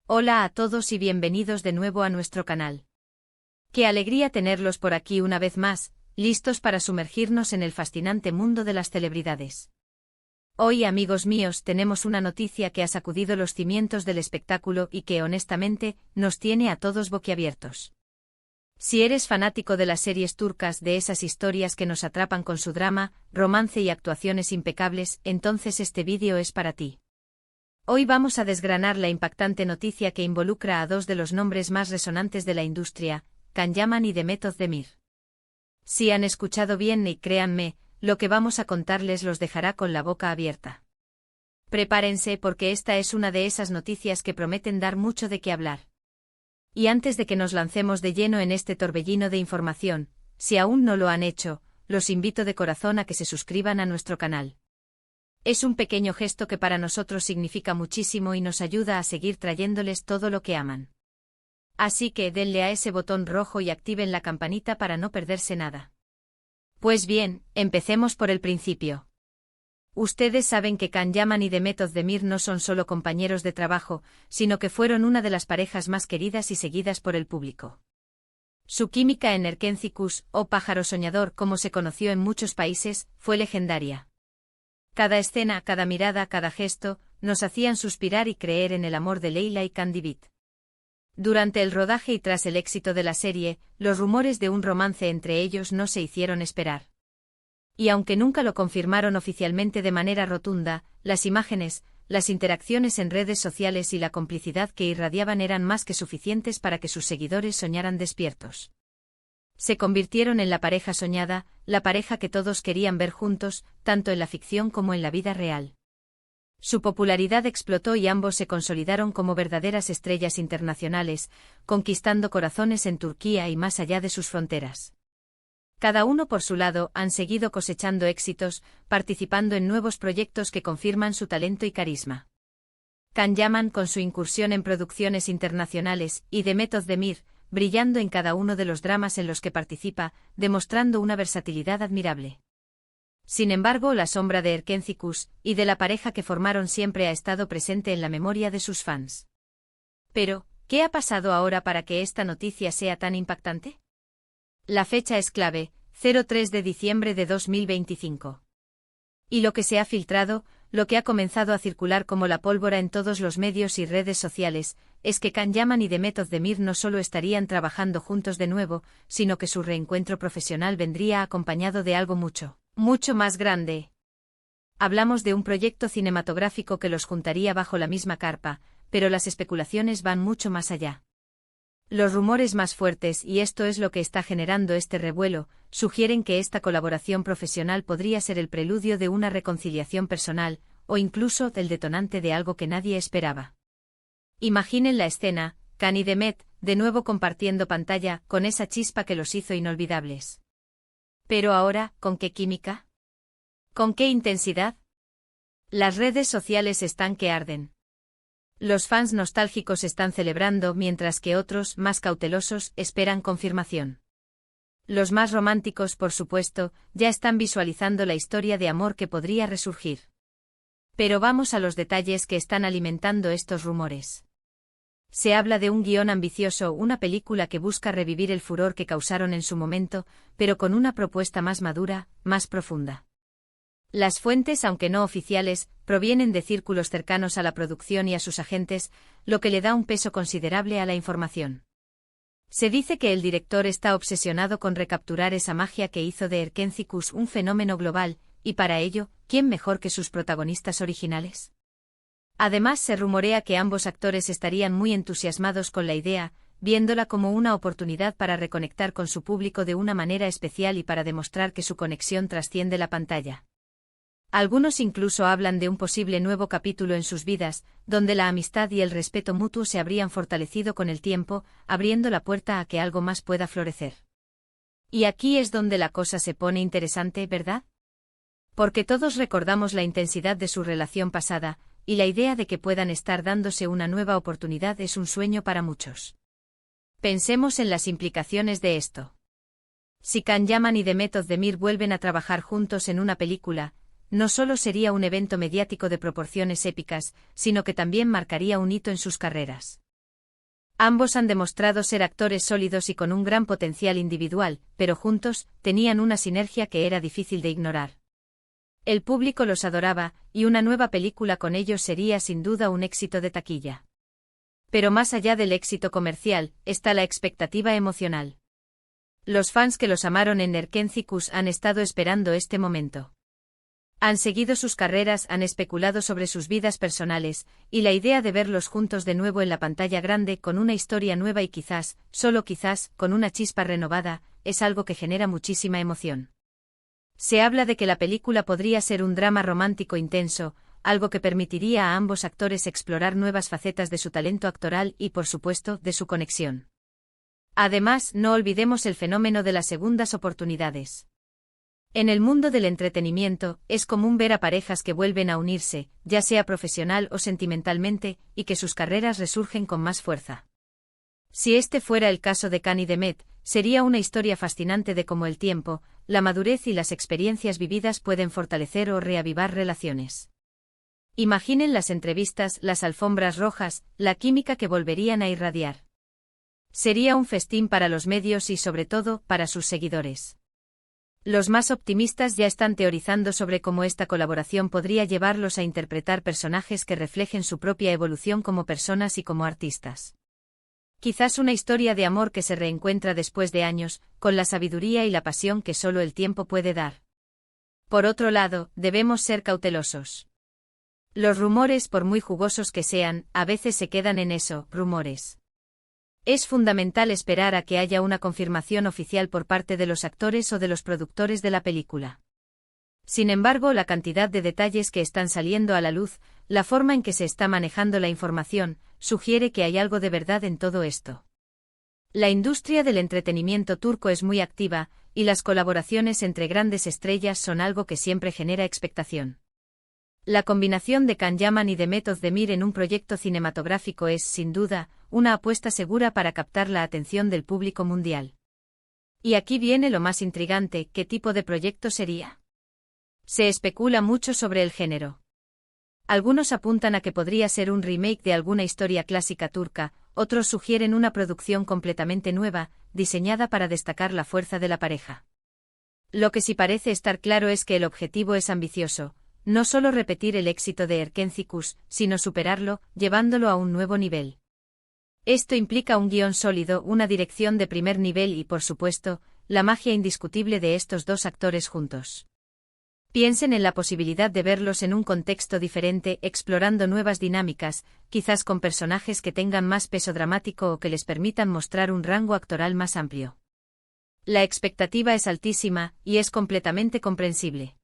Hola a todos y bienvenidos de nuevo a nuestro canal. Qué alegría tenerlos por aquí una vez más, listos para sumergirnos en el fascinante mundo de las celebridades. Hoy, amigos míos, tenemos una noticia que ha sacudido los cimientos del espectáculo y que, honestamente, nos tiene a todos boquiabiertos. Si eres fanático de las series turcas, de esas historias que nos atrapan con su drama, romance y actuaciones impecables, entonces este vídeo es para ti. Hoy vamos a desgranar la impactante noticia que involucra a dos de los nombres más resonantes de la industria, Can Yaman y Demet Özdemir. Si han escuchado bien y créanme, lo que vamos a contarles los dejará con la boca abierta. Prepárense porque esta es una de esas noticias que prometen dar mucho de qué hablar. Y antes de que nos lancemos de lleno en este torbellino de información, si aún no lo han hecho, los invito de corazón a que se suscriban a nuestro canal. Es un pequeño gesto que para nosotros significa muchísimo y nos ayuda a seguir trayéndoles todo lo que aman. Así que denle a ese botón rojo y activen la campanita para no perderse nada. Pues bien, empecemos por el principio. Ustedes saben que Can Yaman y Demet Özdemir no son solo compañeros de trabajo, sino que fueron una de las parejas más queridas y seguidas por el público. Su química en Erkenci o Pájaro Soñador, como se conoció en muchos países, fue legendaria. Cada escena, cada mirada, cada gesto, nos hacían suspirar y creer en el amor de Leyla y Candivit. Durante el rodaje y tras el éxito de la serie, los rumores de un romance entre ellos no se hicieron esperar. Y aunque nunca lo confirmaron oficialmente de manera rotunda, las imágenes, las interacciones en redes sociales y la complicidad que irradiaban eran más que suficientes para que sus seguidores soñaran despiertos. Se convirtieron en la pareja soñada, la pareja que todos querían ver juntos, tanto en la ficción como en la vida real. Su popularidad explotó y ambos se consolidaron como verdaderas estrellas internacionales, conquistando corazones en Turquía y más allá de sus fronteras. Cada uno por su lado han seguido cosechando éxitos, participando en nuevos proyectos que confirman su talento y carisma. Can Yaman con su incursión en producciones internacionales y Demet Özdemir, brillando en cada uno de los dramas en los que participa, demostrando una versatilidad admirable. Sin embargo, la sombra de Erkenci y de la pareja que formaron siempre ha estado presente en la memoria de sus fans. Pero, ¿qué ha pasado ahora para que esta noticia sea tan impactante? La fecha es clave, 03 de diciembre de 2025. Y lo que se ha filtrado, lo que ha comenzado a circular como la pólvora en todos los medios y redes sociales, es que Can Yaman y Demet Özdemir no solo estarían trabajando juntos de nuevo, sino que su reencuentro profesional vendría acompañado de algo mucho más grande. Hablamos de un proyecto cinematográfico que los juntaría bajo la misma carpa, pero las especulaciones van mucho más allá. Los rumores más fuertes, y esto es lo que está generando este revuelo, sugieren que esta colaboración profesional podría ser el preludio de una reconciliación personal, o incluso del detonante de algo que nadie esperaba. Imaginen la escena, Can y Demet, de nuevo compartiendo pantalla, con esa chispa que los hizo inolvidables. Pero ahora, ¿con qué química? ¿Con qué intensidad? Las redes sociales están que arden. Los fans nostálgicos están celebrando mientras que otros, más cautelosos, esperan confirmación. Los más románticos, por supuesto, ya están visualizando la historia de amor que podría resurgir. Pero vamos a los detalles que están alimentando estos rumores. Se habla de un guión ambicioso, una película que busca revivir el furor que causaron en su momento, pero con una propuesta más madura, más profunda. Las fuentes, aunque no oficiales, provienen de círculos cercanos a la producción y a sus agentes, lo que le da un peso considerable a la información. Se dice que el director está obsesionado con recapturar esa magia que hizo de Erkenci un fenómeno global, y para ello, ¿quién mejor que sus protagonistas originales? Además, se rumorea que ambos actores estarían muy entusiasmados con la idea, viéndola como una oportunidad para reconectar con su público de una manera especial y para demostrar que su conexión trasciende la pantalla. Algunos incluso hablan de un posible nuevo capítulo en sus vidas, donde la amistad y el respeto mutuo se habrían fortalecido con el tiempo, abriendo la puerta a que algo más pueda florecer. Y aquí es donde la cosa se pone interesante, ¿verdad? Porque todos recordamos la intensidad de su relación pasada, y la idea de que puedan estar dándose una nueva oportunidad es un sueño para muchos. Pensemos en las implicaciones de esto. Si Can Yaman y Demet Özdemir vuelven a trabajar juntos en una película, no solo sería un evento mediático de proporciones épicas, sino que también marcaría un hito en sus carreras. Ambos han demostrado ser actores sólidos y con un gran potencial individual, pero juntos, tenían una sinergia que era difícil de ignorar. El público los adoraba, y una nueva película con ellos sería sin duda un éxito de taquilla. Pero más allá del éxito comercial, está la expectativa emocional. Los fans que los amaron en Erkencicus han estado esperando este momento. Han seguido sus carreras, han especulado sobre sus vidas personales, y la idea de verlos juntos de nuevo en la pantalla grande con una historia nueva y quizás, solo quizás, con una chispa renovada, es algo que genera muchísima emoción. Se habla de que la película podría ser un drama romántico intenso, algo que permitiría a ambos actores explorar nuevas facetas de su talento actoral y, por supuesto, de su conexión. Además, no olvidemos el fenómeno de las segundas oportunidades. En el mundo del entretenimiento, es común ver a parejas que vuelven a unirse, ya sea profesional o sentimentalmente, y que sus carreras resurgen con más fuerza. Si este fuera el caso de Khan y Demet, sería una historia fascinante de cómo el tiempo, la madurez y las experiencias vividas pueden fortalecer o reavivar relaciones. Imaginen las entrevistas, las alfombras rojas, la química que volverían a irradiar. Sería un festín para los medios y sobre todo, para sus seguidores. Los más optimistas ya están teorizando sobre cómo esta colaboración podría llevarlos a interpretar personajes que reflejen su propia evolución como personas y como artistas. Quizás una historia de amor que se reencuentra después de años, con la sabiduría y la pasión que solo el tiempo puede dar. Por otro lado, debemos ser cautelosos. Los rumores, por muy jugosos que sean, a veces se quedan en eso, rumores. Es fundamental esperar a que haya una confirmación oficial por parte de los actores o de los productores de la película. Sin embargo, la cantidad de detalles que están saliendo a la luz, la forma en que se está manejando la información, sugiere que hay algo de verdad en todo esto. La industria del entretenimiento turco es muy activa, y las colaboraciones entre grandes estrellas son algo que siempre genera expectación. La combinación de Can Yaman y Demet Özdemir en un proyecto cinematográfico es, sin duda, una apuesta segura para captar la atención del público mundial. Y aquí viene lo más intrigante, ¿qué tipo de proyecto sería? Se especula mucho sobre el género. Algunos apuntan a que podría ser un remake de alguna historia clásica turca, otros sugieren una producción completamente nueva, diseñada para destacar la fuerza de la pareja. Lo que sí parece estar claro es que el objetivo es ambicioso. No solo repetir el éxito de Erkencicus, sino superarlo, llevándolo a un nuevo nivel. Esto implica un guión sólido, una dirección de primer nivel y, por supuesto, la magia indiscutible de estos dos actores juntos. Piensen en la posibilidad de verlos en un contexto diferente, explorando nuevas dinámicas, quizás con personajes que tengan más peso dramático o que les permitan mostrar un rango actoral más amplio. La expectativa es altísima, y es completamente comprensible.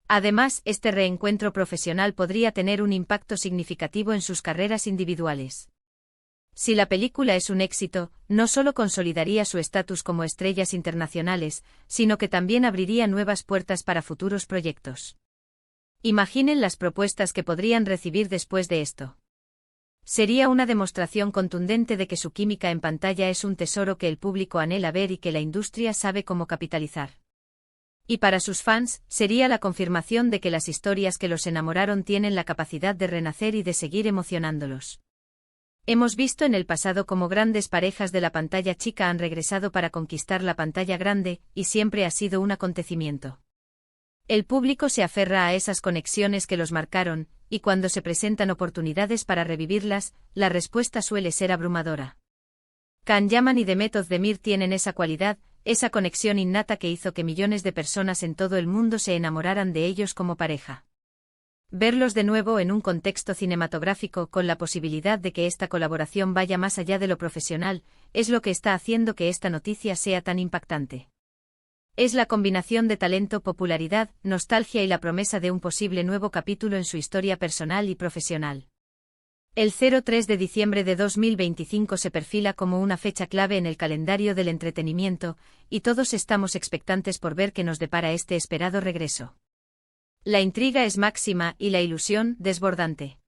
Además, este reencuentro profesional podría tener un impacto significativo en sus carreras individuales. Si la película es un éxito, no solo consolidaría su estatus como estrellas internacionales, sino que también abriría nuevas puertas para futuros proyectos. Imaginen las propuestas que podrían recibir después de esto. Sería una demostración contundente de que su química en pantalla es un tesoro que el público anhela ver y que la industria sabe cómo capitalizar. Y para sus fans, sería la confirmación de que las historias que los enamoraron tienen la capacidad de renacer y de seguir emocionándolos. Hemos visto en el pasado cómo grandes parejas de la pantalla chica han regresado para conquistar la pantalla grande, y siempre ha sido un acontecimiento. El público se aferra a esas conexiones que los marcaron, y cuando se presentan oportunidades para revivirlas, la respuesta suele ser abrumadora. Can Yaman y Demet Özdemir tienen esa cualidad, esa conexión innata que hizo que millones de personas en todo el mundo se enamoraran de ellos como pareja. Verlos de nuevo en un contexto cinematográfico con la posibilidad de que esta colaboración vaya más allá de lo profesional, es lo que está haciendo que esta noticia sea tan impactante. Es la combinación de talento, popularidad, nostalgia y la promesa de un posible nuevo capítulo en su historia personal y profesional. El 03 de diciembre de 2025 se perfila como una fecha clave en el calendario del entretenimiento, y todos estamos expectantes por ver qué nos depara este esperado regreso. La intriga es máxima y la ilusión desbordante.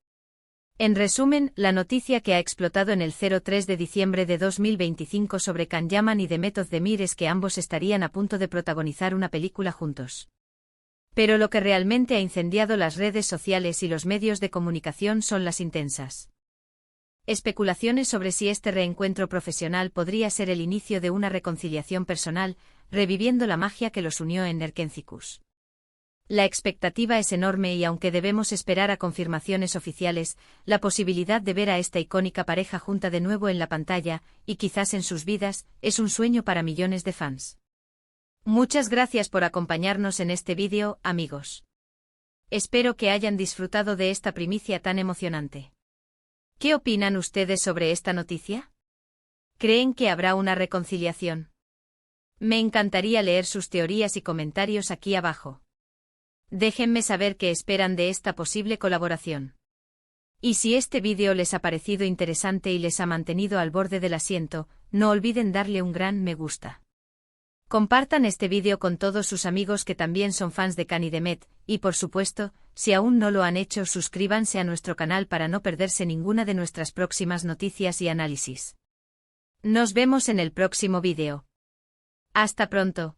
En resumen, la noticia que ha explotado en el 03 de diciembre de 2025 sobre Can Yaman y Demet Özdemir es que ambos estarían a punto de protagonizar una película juntos. Pero lo que realmente ha incendiado las redes sociales y los medios de comunicación son las intensas Especulaciones sobre si este reencuentro profesional podría ser el inicio de una reconciliación personal, reviviendo la magia que los unió en Nerkenthicus. La expectativa es enorme y aunque debemos esperar a confirmaciones oficiales, la posibilidad de ver a esta icónica pareja junta de nuevo en la pantalla, y quizás en sus vidas, es un sueño para millones de fans. Muchas gracias por acompañarnos en este vídeo, amigos. Espero que hayan disfrutado de esta primicia tan emocionante. ¿Qué opinan ustedes sobre esta noticia? ¿Creen que habrá una reconciliación? Me encantaría leer sus teorías y comentarios aquí abajo. Déjenme saber qué esperan de esta posible colaboración. Y si este vídeo les ha parecido interesante y les ha mantenido al borde del asiento, no olviden darle un gran me gusta. Compartan este vídeo con todos sus amigos que también son fans de Khan y Demet, y por supuesto, si aún no lo han hecho, suscríbanse a nuestro canal para no perderse ninguna de nuestras próximas noticias y análisis. Nos vemos en el próximo vídeo. Hasta pronto.